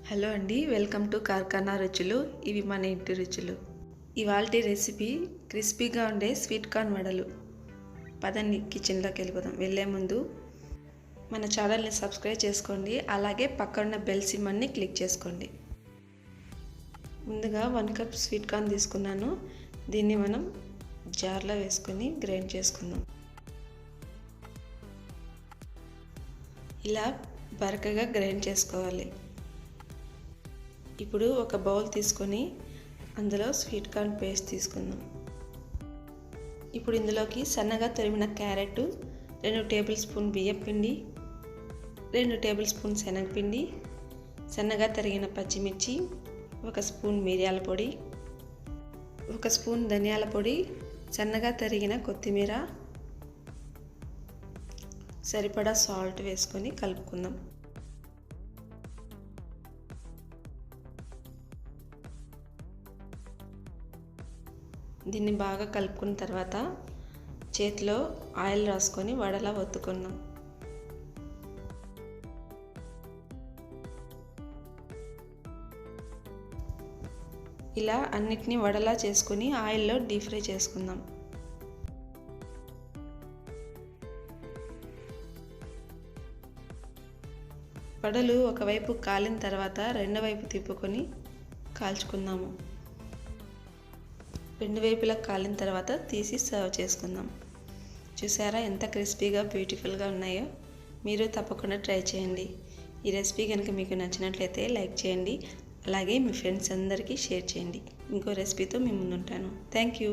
Hello అండి, welcome to కార్ఖానా రుచులు. ఇవి మన ఇంటి రుచులు. ఇవాల్టి రెసిపీ క్రిస్పీగా ఉండే స్వీట్ కార్న్ వడలు. పదండి కిచెన్లోకి వెళ్ళిపోదాం. వెళ్ళే ముందు మన ఛానల్ని సబ్స్క్రైబ్ చేసుకోండి, అలాగే పక్కన బెల్ సింబల్ని క్లిక్ చేసుకోండి. ముందుగా 1 కప్ స్వీట్ కార్న్ తీసుకున్నాను. దీన్ని మనం జార్లో వేసుకొని గ్రైండ్ చేసుకుందాం. ఇలా బరకగా గ్రైండ్ చేసుకోవాలి. ఇప్పుడు ఒక బౌల్ తీసుకొని అందులో స్వీట్ కార్న్ పేస్ట్ తీసుకుందాం. ఇప్పుడు ఇందులోకి సన్నగా తరిమిన క్యారెట్, 2 టేబుల్ స్పూన్ బియ్యం పిండి, 2 టేబుల్ స్పూన్ శనగపిండి, సన్నగా తరిగిన పచ్చిమిర్చి, 1 స్పూన్ మిరియాల పొడి, 1 స్పూన్ ధనియాల పొడి, సన్నగా తరిగిన కొత్తిమీర, సరిపడా సాల్ట్ వేసుకొని కలుపుకుందాం. దీన్ని బాగా కలుపుకున్న తర్వాత చేతిలో ఆయిల్ రాసుకొని వడలా ఒత్తుకున్నాం. ఇలా అన్నిటినీ వడలా చేసుకొని ఆయిల్లో డీప్ ఫ్రై చేసుకుందాం. వడలు ఒకవైపు కాలిన తర్వాత రెండో వైపు తిప్పుకొని కాల్చుకుందాము. 2 వైపులా కాలిన తర్వాత తీసి సర్వ్ చేసుకుందాం. చూసారా ఎంత క్రిస్పీగా బ్యూటిఫుల్గా ఉన్నాయో? మీరు తప్పకుండా ట్రై చేయండి. ఈ రెసిపీ కనుక మీకు నచ్చినట్లయితే లైక్ చేయండి, అలాగే మీ ఫ్రెండ్స్ అందరికీ షేర్ చేయండి. ఇంకో రెసిపీతో మీ ముందుంటాను. Thank you.